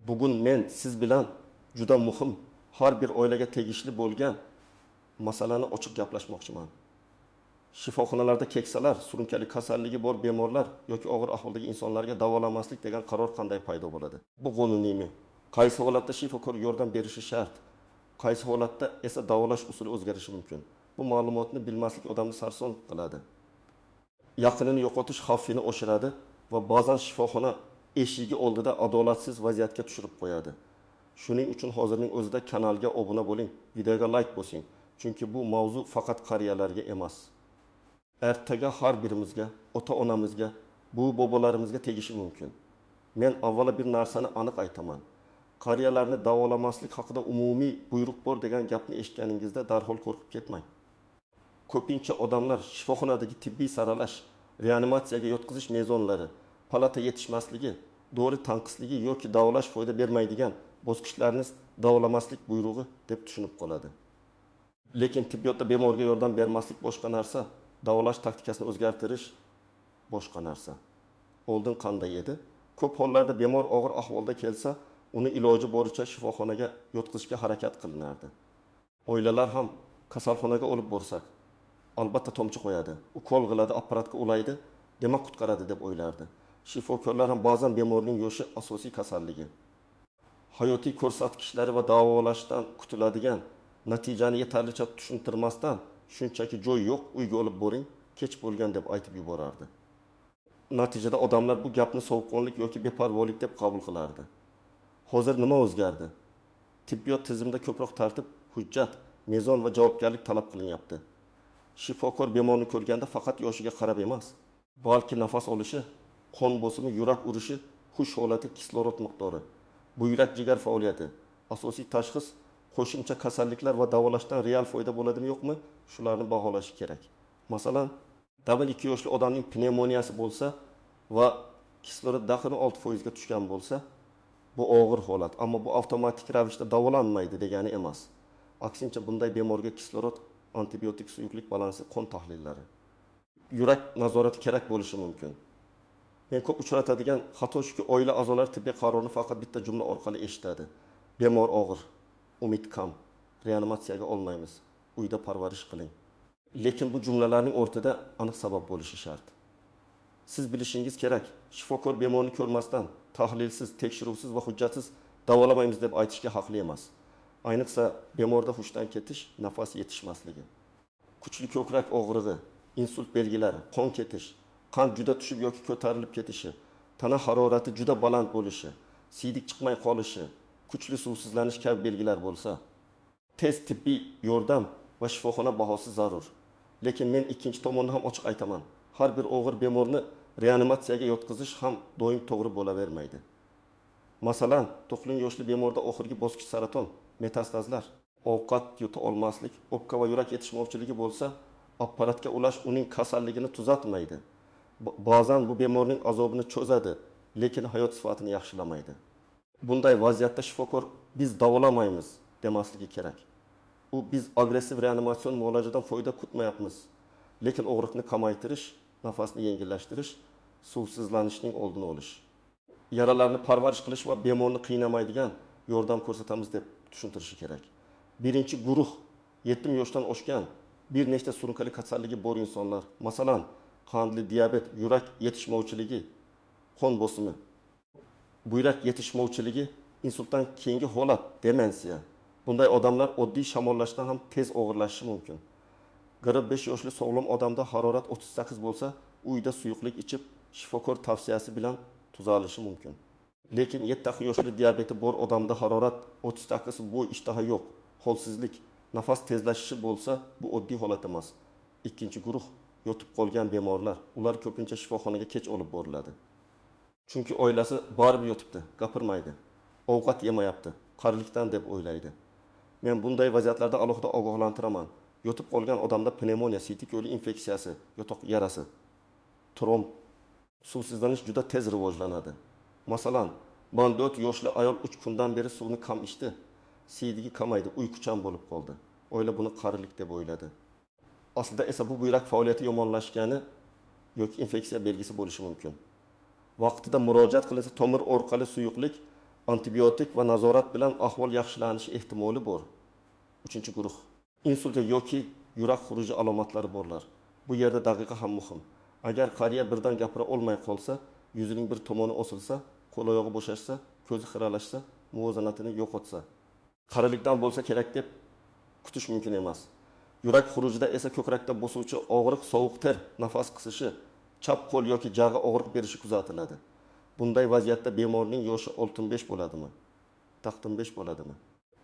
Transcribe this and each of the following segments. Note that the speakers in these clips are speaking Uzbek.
Bugun men siz bilan juda muhim, har bir oilaga tegishli bo'lgan masalani ochiq gaplashmoqchiman. Shifoxonalarda keksalar, surunkali kasalligi bor bemorlar yoki og'ir ahvoldagi insonlarga davolanmaslik degan qaror qanday paydo bo'ladi? Bu qonuniymi? Qaysi holatda shifokor yordam berishi shart? Qaysi holatda esa davolash usuli o'zgarishi mumkin? Bu ma'lumotni bilmaslik odamni sarson qiladi. Yaqinini yo'qotish xavfini oshiradi va ba'zan shifoxona eshigi oldida adolatsiz vaziyatga tushirib qo'yadi. Shuning uchun hozirning o'zida kanalga obuna bo'ling, videoga like bosing. Chunki bu mavzu faqat qariyalarga emas. Ertaga har birimizga, ota-onamizga, bu bobolarimizga tegishi mumkin. Men avvalo bir narsani aniq aytaman. Qariyalarni davolamaslik haqida umumiy buyruq bor degan gapni eshitganingizda darhol qo'rqib ketmang. Ko'pincha odamlar shifoxonadagi tibbiy saralash, reanimatsiyaga yotqizish mezonlari, palata yetishmasligi, dori tanqisligi yoki davolash foyda bermaydigan bosqichlarni davolamaslik buyrug'i deb tushunib qoladi. Lekin tibbiyotda bemorga yordam bermaslik boshqa narsa, davolash taktikasini o'zgartirish boshqa narsa. Oldin qanday edi? Ko'p hollarda bemor og'ir ahvolda kelsa, uni iloji boricha shifoxonaga yotqizishga harakat qilinardi. Oilalar ham kasalxonaga olib borsak, albatta tomchi qo'yadi, ukol qiladi, apparatga ulaydi, demak qutqaradi deb o'ylardi. Shifokorlar ham ba'zan bemorning yoshi asosiy kasalligi, hayotiy ko'rsatkichlari va davolashdan kutiladigan natijani yetarlicha tushuntirmasdan shunchaki joy yo'q, uyga olib boring, kech bo'lgan deb aytib yuborardi. Natijada odamlar bu gapni sovuqqonlik yoki beparvolik deb qabul qilardi. Hozir nima o'zgardi? Tibbiyot tizimida ko'proq tartib, hujjat, mezon va javobgarlik talab qilinyapti. Shifokor bemorni ko'rganda faqat yoshiga qarab emas, balki nafas olishi, qon bosimi, yurak urishi, hush holati, kislorod miqdori, buyrak jigar faoliyati, asosiy tashxis, qo'shimcha kasalliklar va davolashdan real foyda bo'ladimi yo'qmi, shularni baholashi kerak. Masalan, 2 yoshli odamning pnevmoniyasi bo'lsa va kislorod daxli 6% ga tushgan bo'lsa, bu og'ir holat, ammo bu avtomatik ravishda davolanmaydi degani emas. Aksincha, bunday bemorga kislorod, antibiotik suyuqlik balansi, qon tahlillari, yurak nazorati kerak bo'lishi mumkin. Men ko'p uchratadigan xato shuki, oila a'zolari tibbiy qarorni faqat bitta jumla orqali eshitadi. Bemor og'ir, umid kam, reanimatsiyaga olmaymiz, uyda parvarish qiling. Lekin bu jumlalarning o'rtada aniq sabab bo'lishi shart. Siz bilishingiz kerak, shifokor bemorni ko'rmasdan, tahlilsiz, tekshiruvsiz va hujjatsiz davolamaymiz deb aytishga haqli emas. Ayniqsa bemorda hushdan ketish, nafas yetishmasligi, kuchli ko'krak og'rig'i, insult belgilari, qon ketish, qand juda tushib yoki ko'tarilib ketishi, tana harorati juda baland bo'lishi, siydik chiqmay qolishi, kuchli suvsizlanish kabi belgilar bo'lsa, tez tibbiy yordam va shifoxona bahosi zarur. Lekin men ikkinchi tomonni ham ochiq aytaman. Har bir og'ir bemorni reanimatsiyaga yotqizish ham doim to'g'ri bo'lavermaydi. Masalan, 90 yoshli bemorda oxirgi bosqich saraton, metastazlar, ovqat yuta olmaslik, o'pka va yurak yetishmovchiligi bo'lsa, apparatga ulash uning kasalligini tuzatmaydi. Ba'zan bu bemorning azobini cho'zadi, lekin hayot sifatini yaxshilamaydi. Bunday vaziyatda shifokor biz davolamaymiz demasligi kerak. U biz agressiv reanimatsion muolajadan foyda kutmayapmiz, lekin og'riqni kamaytirish, nafasni yengillashtirish, suvsizlanishning oldini olish, yaralarni parvarish qilish va bemorni qiynamaydigan yordam ko'rsatamiz deb tushuntirishi kerak. Birinchi guruh 70 yoshdan oshgan bir nechta surunkali kasalligi bor insonlar, masalan, qandli diabet, yurak yetishmovchiligi, qon bosimi, buyrak yetishmovchiligi, insultdan keyingi holat, demensiya. Bunday odamlar oddiy shamollashdan ham tez og'irlashishi mumkin. 45 yoshli sog'lom odamda harorat 38 bo'lsa, uyda suyuqlik ichib, shifokor tavsiyasi bilan tuzalishi mumkin. Lekin 70 yoshli diabeti bor odamda harorat 38, bo'y ishtaha yo'q, holsizlik, nafas tezlashishi bo'lsa, bu oddiy holat emas. Ikkinchi guruh yotib qolgan bemorlar, ular ko'pincha shifoxonaga kech olib boriladi. Chunki oilasi baribir yotibdi, gapirmaydi, ovqat yemayapti, qarilikdan deb o'ylaydi. Men bunday vaziyatlarda alohida ogohlantiraman. Yotib qolgan odamda pnevmoniya, siydik yo'li infeksiyasi, yotoq yarasi, tromb, suvsizlanish juda tez rivojlanadi. Masalan, 14 yoshli ayol 3 kundan beri suvni kam ichdi, siydigi kamaydi, uyquchan bo'lib qoldi. Oila buni qarilik deb o'yladi. Aslida esa bu buyrak faoliyati yomonlashgani yoki infeksiya belgisi bo'lishi mumkin. Vaqtida murojaat qilinsa tomir orqali suyuqlik antibiotik va nazorat bilan ahvol yaxshilanishi ehtimoli bor. 3-guruh. Insultga yoki yurak xuruji alomatlari borlar. Bu yerda daqiqa ham muhim. Agar qariya birdan gapira olmay qolsa, yuzining bir tomoni osilsa, qo'l oyog'i bo'shashsa, ko'zi xiralashsa, muvozanatini yo'qotsa, qarilikdan bo'lsa kerak deb kutish mumkin emas. Yurak xurujida esa ko'krakda bosuvchi og'riq, sovuq ter, nafas qisishi, chap qo'l yoki jag'i og'riq berishi kuzatiladi. Bunday vaziyatda bemorning yoshi 65 bo'ladimi? 65 bo'ladimi?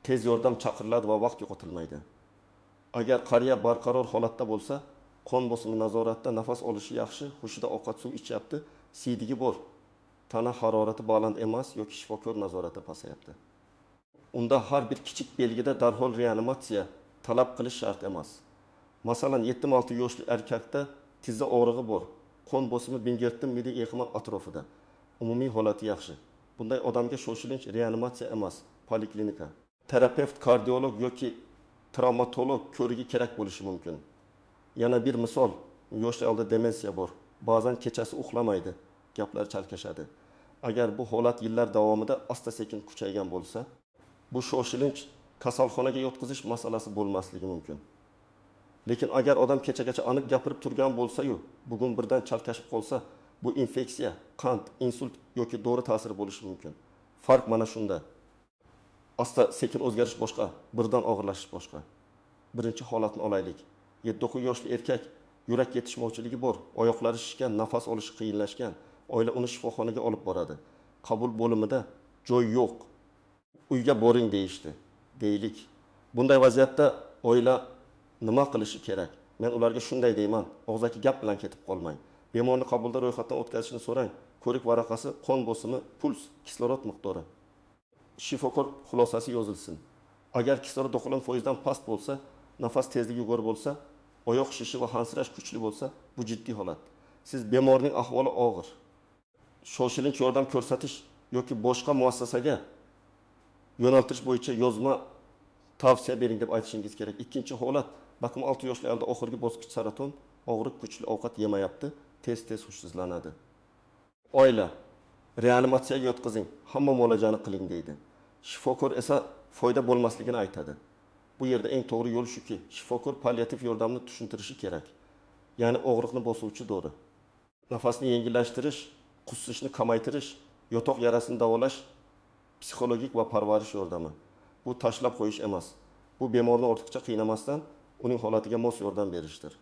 Tez yordam chaqiriladi va vaqt yo'qotilmaydi. Agar qariya barqaror holatda bo'lsa, qon bosimi nazoratda, nafas olishi yaxshi, hushida ovqat suv ichyapti, siydigi bor, tana harorati baland emas yoki shifokor nazorati pasayapti. Unda har bir kichik belgida darhol reanimatsiya talab qilish shart emas. Masalan, 76 yoshli erkakda tizza og'rig'i bor, qon bosimi 1070 mg/eqman atrofida. Umumiy holati yaxshi. Bunday odamga shoshilinch reanimatsiya emas, poliklinika. Terapevt, kardiolog yoki travmatolog ko'rigi kerak bo'lishi mumkin. Yana bir misol, yoshlarda demensiya bor. Ba'zan kechasi uxlamaydi, gaplar chalkashadi. Agar bu holat yillar davomida asta-sekin kuchaygan bo'lsa, bu shoshilinch kasalxonaga yotqizish masalasi bo'lmasligi mumkin. Lekin agar odam kechagacha aniq gapirib turgan bo'lsa-yu, bugun birdan chalkashib qolsa, bu infeksiya, qand, insult yoki dori ta'siri bo'lishi mumkin. Farq mana shunda. Asta-sekin o'zgarish boshqa, birdan og'irlashish boshqa. Birinchi holatni olaylik. 7-9 yoshli erkak yurak yetishmovchiligi bor, oyoqlari shishgan, nafas olishi qiyinlashgan. Oila uni shifoxonaga olib boradi. Qabul bo'limida joy yo'q. Uyga boring deyishdi. Deylik. Bunday vaziyatda oila nima qilishi kerak? Men ularga shunday deyman, og'zaki gap bilan ketib qolmang. Bemorni qabulda ro'yxatdan o'tkazishni so'rang. Ko'rik varaqasi, qon bosimi, puls, kislorod miqdori. Shifokor xulosasi yozilsin. Agar kislorod 90% dan past bo'lsa, nafas tezligi yuqori bo'lsa, oyoq shishi va hansirash kuchli bo'lsa, bu jiddiy holat. Siz bemorning ahvoli og'ir. Shoshilinch yordam ko'rsatish yoki boshqa muassasaga yo'naltirish bo'yicha yozma tavsiya bering deb aytishingiz kerak. Ikkinchi holat, bakım 6 yoshli ayolda oxirgi bosqich saraton, og'riq, kuchli ovqat yemayapti, tez hushsizlanadi. Oila reanimatsiyaga yotqizing, hamma muolajani qiling deydi. Shifokor esa foyda bo'lmasligini aytadi. Bu yerda eng to'g'ri yo'l shuki, shifokor palliativ yordamni tushuntirishi kerak. Ya'ni og'riqni bosuvchi dori, nafasni yengillashtirish, qusishni kamaytirish, yotoq yarasini davolash, psixologik va parvarish yordami. Bu tashlab qo'yish emas. Bu bemorni ortiqcha qiynamasdan uning holatiga mos yordam berishdir.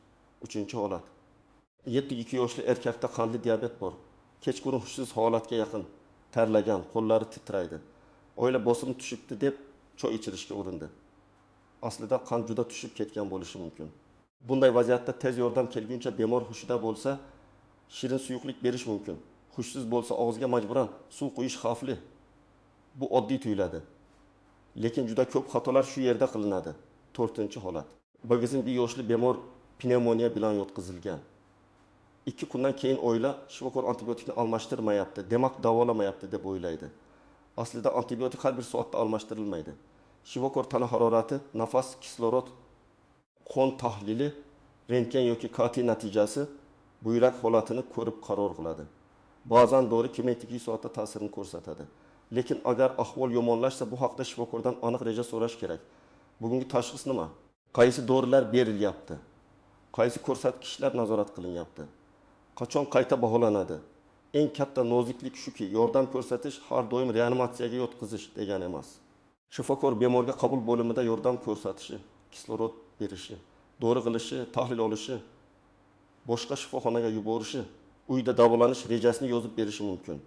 3-holat. 7-2 yoshli erkakda qandli diabet bor. Kechqurun hushsiz holatga yaqin, terlagan, qo'llari titraydi. Oila bosimi tushibdi deb choy ichirishga urindi. Aslida qand juda tushib ketgan bo'lishi mumkin. Bunday vaziyatda tez yordam kelguncha bemor hushida bo'lsa, shirin suyuqlik berish mumkin. Hushsiz bo'lsa og'ziga majburan suv quyish xavfli. Bu oddiy tuyuladi. Lekin juda ko'p xatolar shu yerda qilinadi. 4-holat. Bagazin 1 yoshli bemor pnevmoniya bilan yotqizilgan. 2 kundan keyin oila shifokor antibiotikni almashtirmayapti, demak davolamayapti deb o'ylaydi. Aslida antibiotik har bir soatda almashtirilmaydi. Shifokor tana harorati, nafas, kislorod, qon tahlili, rentgen yoki KT natijasi buyrak holatini ko'rib qaror qiladi. Ba'zan dori 2 soatda ta'sirini ko'rsatadi. Lekin agar ahvol yomonlashsa, bu haqda shifokordan aniq reja so'rash kerak. Bugungi tashxis nima? Qaysi dorilar berilyapti? Qaysi ko'rsatkichlar nazorat qilinyapti? Qachon qayta baholanadi? Eng katta noziklik shuki, yordam ko'rsatish har doim reanimatsiyaga yotqizish degani emas. Shifokor bemorga qabul bo'limida yordam ko'rsatishi, kislorod berishi, dori qilishi, tahlil olishi, boshqa shifoxonaga yuborishi, uyda davolanish rejasini yozib berishi mumkin.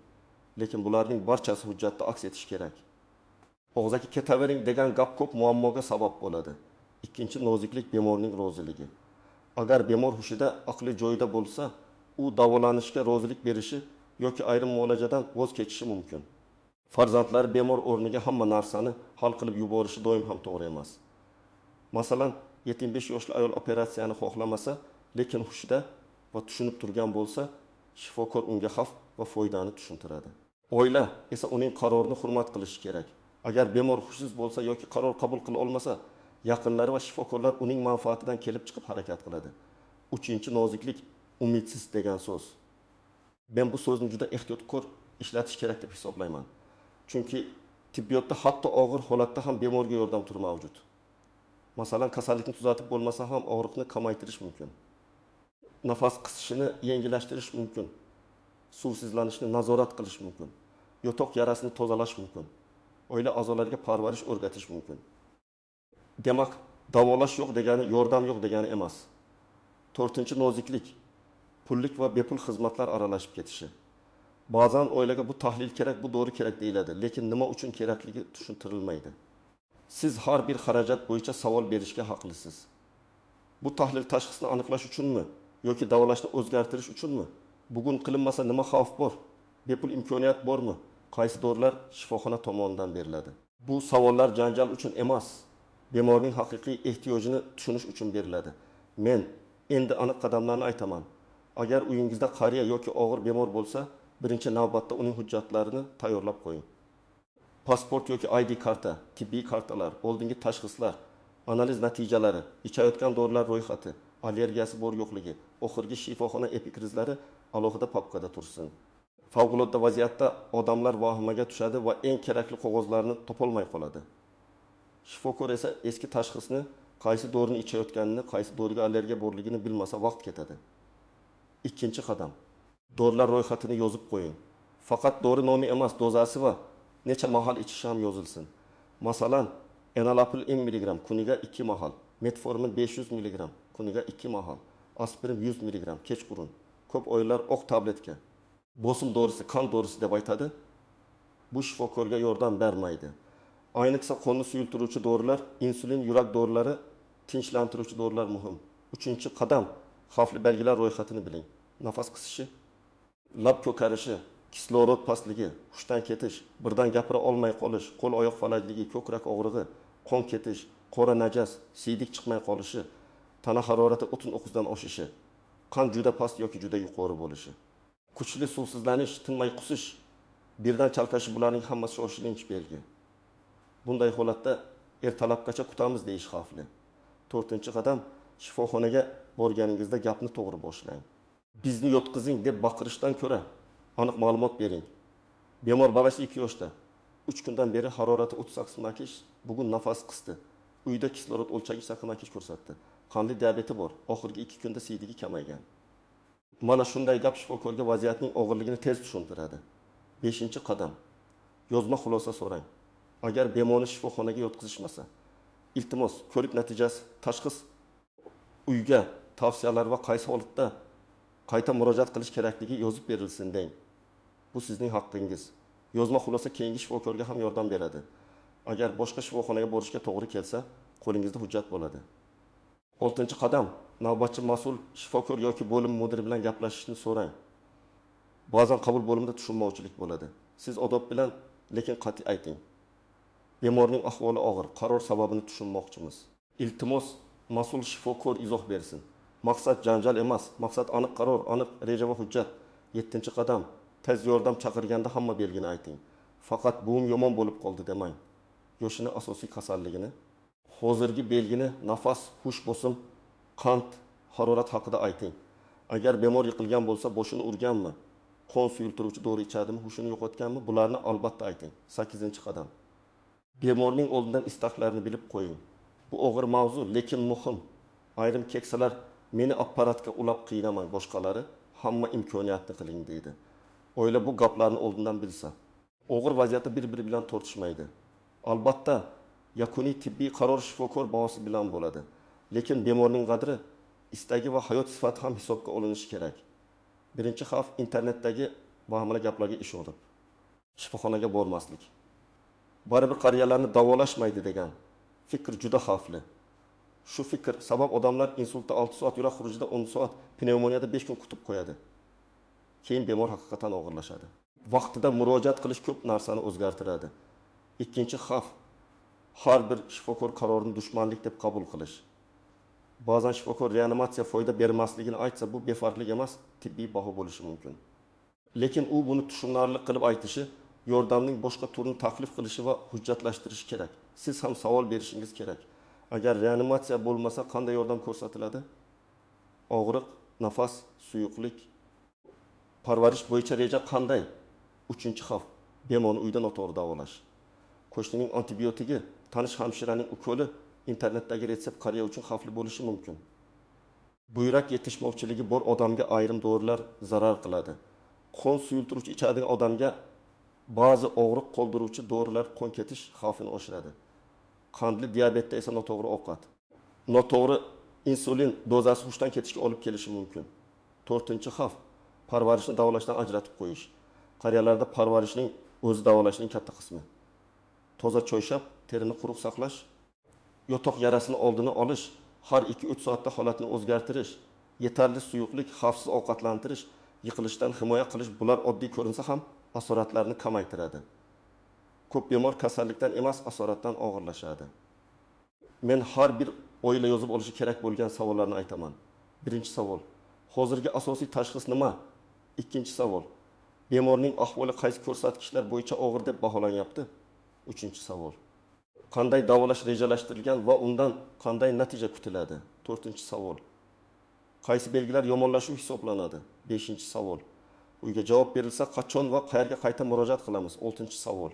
Lekin bularning barchasi hujjatda aks etishi kerak. Og'zaki ketavering degan gap ko'p muammoga sabab bo'ladi. Ikkinchi noziklik bemorning roziligi. Agar bemor hushida, aqli joyida bo'lsa, u davolanishga rozilik berishi yoki ayrim muolajadan voz kechishi mumkin. Farzandlar bemor o'rniga hamma narsani hal qilib yuborishi doim ham to'g'ri emas. Masalan, 75 yoshli ayol operatsiyani xohlamasa, lekin hushida va tushunib turgan bo'lsa, shifokor unga xavf va foydani tushuntiradi. Oila esa uning qarorini hurmat qilishi kerak. Agar bemor hushsiz bo'lsa yoki qaror qabul qila olmasa, yaqinlari va shifokorlar uning manfaatidan kelib chiqib harakat qiladi. 3-noziklik umidsiz degan so'z. Men bu so'zni juda ehtiyotkor ishlatish kerak deb hisoblayman. Chunki Tibbiyotda hatto og'ir holatda ham bemorga yordam turi mavjud. Masalan, kasallikni tuzatib bo'lmasa ham og'riqni kamaytirish mumkin. Nafas qisishini yengillashtirish mumkin. Suvsizlanishni nazorat qilish mumkin. Yotoq yarasini tozalash mumkin. Oila a'zolariga parvarish o'rgatish mumkin. Demak, davolash yo'q degani yordam yo'q degani emas. 4-chi noziklik, pullik va bepul xizmatlar aralashib ketishi. Ba'zan oilaga bu tahlil kerak, bu dori kerak deyiladi, lekin nima uchun kerakligi tushuntirilmaydi. Siz har bir xarajat bo'yicha savol berishga haqlisiz. Bu tahlil tashxisni aniqlash uchunmi yoki davolashni o'zgartirish uchunmi? Bugun qilinmasa nima xavf bor? Bepul imkoniyat bormi? Qaysi dorilar shifoxona tomonidan beriladi? Bu savollar janjal uchun emas, bemorning haqiqiy ehtiyojini tushunish uchun beriladi. Men endi aniq qadamlarni aytaman. Agar uyingizda qariya yoki og'ir bemor bo'lsa, birinchi navbatda uning hujjatlarini tayyorlab qo'ying. Pasport yoki ID karta, tibbiy kartalar, oldingi tashxislar, analiz natijalari, ichayotgan dorilar ro'yxati, allergiyasi bor yo'qligi, oxirgi shifoxona epikrizlari alohida papkada tursin. Favqulodda vaziyatda odamlar vahimaga tushadi va eng kerakli qog'ozlarni topolmay qoladi. Shifokor esa eski tashxisni, qaysi dorini ichayotganini, qaysi doriga allergiya borligini bilmasa vaqt ketadi. Ikkinchi qadam. Dorilar ro'yxatini yozib qo'ying. Faqat dori nomi emas, dozasi va necha mahal ichish ham yozilsin. Masalan, enalapril mg kuniga 2 mahal, metformin 500 mg kuniga 2 mahal, aspirin 100 mg kechqurun. Ko'p oilalar oq tabletka, bosim dorisi, qon dorisi deb aytadi. Bu shifokorga yordam bermaydi. Ayniqsa qonni suyultiruvchi dorilar, insulin, yurak dorilari, tinchlantiruvchi dorilar muhim. 3-qadam, xavfli belgilar ro'yxatini biling. Nafas qisishi, lab ko'karishi, kislorod pastligi, hushdan ketish, birdan gapira olmay qolish, qo'l oyoq falajligi, ko'krak og'rig'i, qon ketish, qora najas, siydik chiqmay qolishi, tana harorati 39 dan oshishi, qon juda past yoki juda yuqori bo'lishi, kuchli suvsizlanish, tinmay qusish, birdan chalkashi, bularning hammasi shoshilinch belgi. Bunday holatda ertalabgacha kutamiz deyish xavfli. 4-qadam, shifoxonaga borganingizda gapni to'g'ri boshlang. Bizni yotqizing deb baqirishdan ko'ra aniq ma'lumot bering. Bemor bolasi 2 yoshda. 3 kundan beri harorati 38 makish, bugun nafas qisdi. Uyda kislorod o'lchagich 8 makish ko'rsatdi. Qandli diabeti bor. Oxirgi 2 kunda siydigi kamaygan. Mana shunday gap shifokorga vaziyatning og'irligini tez tushuntiradi. 5-qadam. Yozma xulosa so'rang. Agar bemorni shifoxonaga yotqizishmasa, iltimos, ko'rik natijasi, tashxis, uyga tavsiyalar va qaysi holatda qayta murojaat qilish kerakligi yozib berilsin deng. Bu sizning haqqingiz. Yozma xulosa keyingi shifokorga ham yordam beradi. Agar boshqa shifoxonaga borishga to'g'ri kelsa, qo'lingizda hujjat bo'ladi. 6-qadam, navbatchi mas'ul shifokor yoki bo'lim mudiri bilan gaplashishni so'rang. Ba'zan qabul bo'limida tushunmovchilik bo'ladi. Siz odob bilan, lekin qat'iy ayting. Bemorning ahvoli og'ir, qaror sababini tushunmoqchimiz. Iltimos, mas'ul shifokor izoh bersin. Maqsad janjal emas, maqsad aniq qaror, aniq reja va hujjat. 7-qadam, tez yordam chaqirganda hamma belgini ayting. Faqat buvim yomon bo'lib qoldi demang. Yoshini, asosiy kasalligini, hozirgi belgini, nafas, hush bosim, qand, harorat haqida ayting. Agar bemor yiqilgan bo'lsa, boshini urganmi, qon suyultiruvchi dori ichadimi, hushini yo'qotganmi, bularni albatta ayting. 8-qadam. Bemorning oldindan istaklarini bilib qo'ying. Bu og'ir mavzu, lekin muhim. Ayrim keksalar meni apparatga ulab qiynamang, boshqalari hamma imkoniyatni qiling deydi. Oila bu gaplarni oldindan bilsa, og'ir vaziyatda bir-biri bilan tortishmaydi. Albatta, yakuniy tibbiy qaror shifokor bahosi bilan bo'ladi. Lekin bemorning qadri, istagi va hayot sifati ham hisobga olinishi kerak. Birinchi xavf internetdagi vahimalar gaplarga ish olib, shifoxonaga bormaslik. Baribir qariyalarni davolashmaydi degan fikr juda xavfli. Shu fikr sabab odamlar insultda 6 soat, yurak xurujida 10 soat, pnevmoniyada 5 kun kutib qo'yadi. Keyin bemor haqiqatan og'irlashadi. Vaqtida murojaat qilish ko'p narsani o'zgartiradi. Ikkinchi xavf, har bir shifokor qarorini dushmanlik deb qabul qilish. Ba'zan shifokor reanimatsiya foyda bermasligini aytsa, bu befarqlik emas, tibbiy baho bo'lishi mumkin. Lekin u buni tushunarli qilib aytishi, yordamning boshqa turini taklif qilishi va hujjatlashtirishi kerak. Siz ham savol berishingiz kerak. Agar reanimatsiya bo'lmasa, qanday yordam ko'rsatiladi? Og'riq, nafas, suyuqlik, parvarish bo'yicha reja qanday? 3-xavf, bemorni uyda noto'g'ri davolash. qo'shnining antibiotigi, tanish hamshiraning ukoli internetdagi retsept qariya uchun xavfli bo'lishi mumkin. Buyrak yetishmovchiligi bor odamga ayrim dorilar zarar qiladi. Qon suyultiruvchi ichadigan odamga ba'zi og'riq qoldiruvchi dorilar qon ketish xavfini oshiradi. Qandli diabetda esa noto'g'ri ovqat, noto'g'ri insulin dozasi hushdan ketishga olib kelishi mumkin. 4-xavf parvarishni davolashdan ajratib qo'yish. Qariyalarda parvarishning o'zi davolashning katta qismi. Toza choyshab, terini quruq saqlash, yotoq yarasini oldini olish, har 2-3 soatda holatni o'zgartirish, yetarli suyuqlik, xavfsiz ovqatlantirish, yiqilishdan himoya qilish bular oddiy ko'rinsa ham asoratlarni kamaytiradi. Ko'p bemor kasallikdan emas, asoratdan og'irlashadi. Men har bir oila yozib olishi kerak bo'lgan savollarni aytaman. Birinchi savol: hozirgi asosiy tashxis nima? Ikkinchi savol: bemorning ahvoli qaysi ko'rsatkichlar bo'yicha og'ir deb baholanyapti? Uchinchi savol: qanday davolash rejalashtirilgan va undan qanday natija kutiladi? 4-savol: qaysi belgilar yomonlashuv hisoblanadi? 5-savol: uyga javob berilsa qachon va qayerga qayta murojaat qilamiz? 6-savol: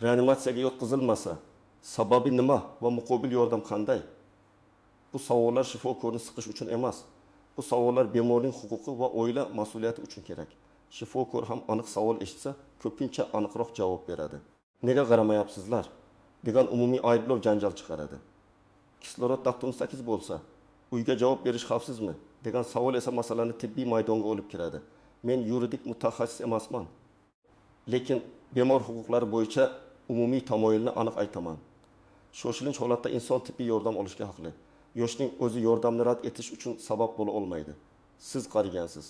reanimatsiyaga yotqizilmasa sababi nima va muqobil yordam qanday? Bu savollar shifokorni siqish uchun emas. Bu savollar bemorning huquqi va oila mas'uliyati uchun kerak. Shifokor ham aniq savol eshitsa, ko'pincha aniqroq javob beradi. Nega qaramayapsizlar degan umumiy ayblov janjal chiqaradi. Kislorod 98 bo'lsa, uyga javob berish xavfsizmi degan savol esa masalani tibbiy maydonga olib kiradi. Men yuridik mutaxassis emasman, lekin bemor huquqlari bo'yicha umumiy tamoyilni aniq aytaman. Shoshilinch holatda inson tibbiy yordam olishga haqli. Yoshning o'zi yordamni rad etish uchun sabab bo'la olmaydi. Siz qarigansiz.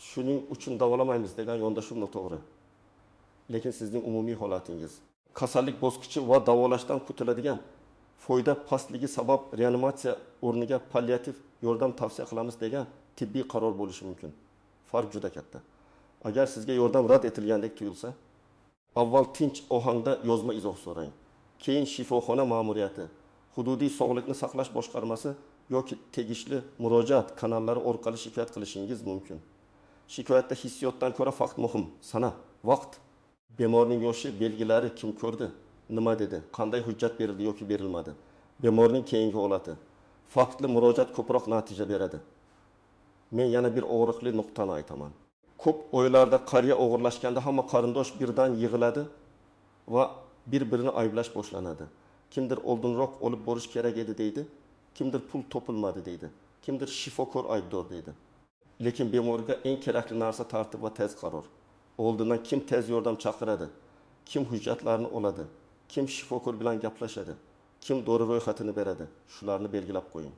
Shuning uchun davolamaymiz degan yondashuv noto'g'ri. Lekin sizning umumiy holatingiz, kasallik bosqichi va davolashdan kutiladigan foyda pastligi sabab reanimatsiya o'rniga palliativ yordam tavsiya qilamiz degan tibbiy qaror bo'lishi mumkin. Farq juda katta. Agar sizga yordam rad etilgandek tuyulsa, avval tinch ohangda yozma izoh so'rang. Keyin shifoxona ma'muriyati, hududiy sog'liqni saqlash boshqarmasi yoki tegishli murojaat kanallari orqali shikoyat qilishingiz mumkin. Shikoyatda hissiyotdan ko'ra fakt muhim. Sana, vaqt, bemorning yoshi, belgilari, kim ko'rdi, nima dedi, qanday hujjat berildi yoki berilmadi, bemorning keyingi holati. Faktli murojaat ko'proq natija beradi. Men yana bir og'riqli nuqtani aytaman. Ko'p oilalarda qariya og'irlashganda hamma qarindosh birdan yig'iladi va bir-birini ayblash boshlanadi. Kimdir oldinroq olib borish kerak edi deydi, kimdir pul topilmadi deydi, kimdir shifokor aybdor deydi. Lekin bemorga eng kerakli narsa tartib va tez qaror. Oldindan kim tez yordam chaqiradi, kim hujjatlarni oladi, kim shifokor bilan gaplashadi, kim dori ro'yxatini beradi, shularni belgilab qo'ying.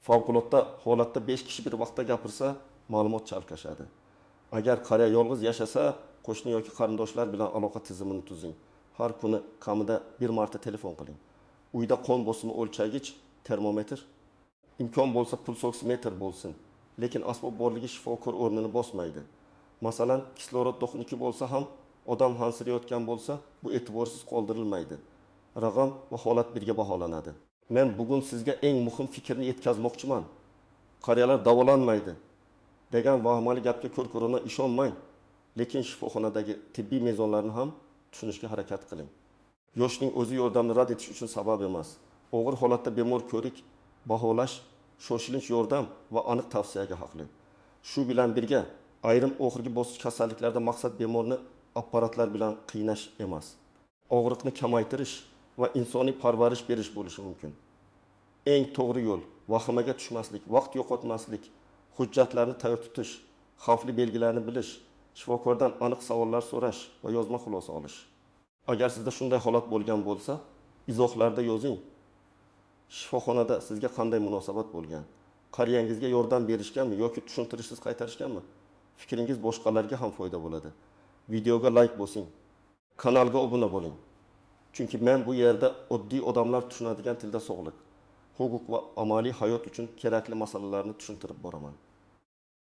Favqulodda holatda 5 kishi bir vaqtda gapirsa, ma'lumot chalkashadi. Agar qariya yolg'iz yashasa, qo'shni yoki qarindoshlar bilan aloqa tizimini tuzing. Har kuni kamida bir marta telefon qiling. Uyda qon bosimi o'lchagich, termometr, imkon bo'lsa puls oksimetr bo'lsin. Lekin asbob borligi shifokor o'rnini bosmaydi. Masalan, kislorod 92 bo'lsa ham, odam hansirayotgan bo'lsa, bu e'tiborsiz qoldirilmaydi. Raqam va holat birga baholanadi. Men bugun sizga eng muhim fikrni yetkazmoqchiman. Qariyalar davolanmaydi degan vahimali gapga ko'r-ko'rona ishonmang. Lekin shifoxonadagi tibbiy mezonlarni ham tushunishga harakat qiling. Yoshning o'zi yordamni rad etish uchun sabab emas. Og'ir holatda bemor ko'rik, baholash, shoshilinch yordam va aniq tavsiyaga haqli. Shu bilan birga ayrim oxirgi bosqich kasalliklarda maqsad bemorni apparatlar bilan qiynash emas, og'riqni kamaytirish va insoniy parvarish berish bo'lishi mumkin. Eng to'g'ri yo'l vahimaga tushmaslik, vaqt yo'qotmaslik, hujjatlarni tayyor tutish, xavfli belgilarni bilish, shifokordan aniq savollar so'rash va yozma xulosa olish. Agar sizda shunday holat bo'lgan bo'lsa, izohlarda yozing. Shifoxonada sizga qanday munosabat bo'lgan? Qariyangizga yordam berishganmi yoki tushuntirishsiz qaytarishganmi? Fikringiz boshqalarga ham foyda bo'ladi. Videoga like bosing. Kanalga obuna bo'ling. Chunki men bu yerda oddiy odamlar tushunadigan tilda sog'liq, huquq va amaliy hayot uchun kerakli masalalarni tushuntirib boraman.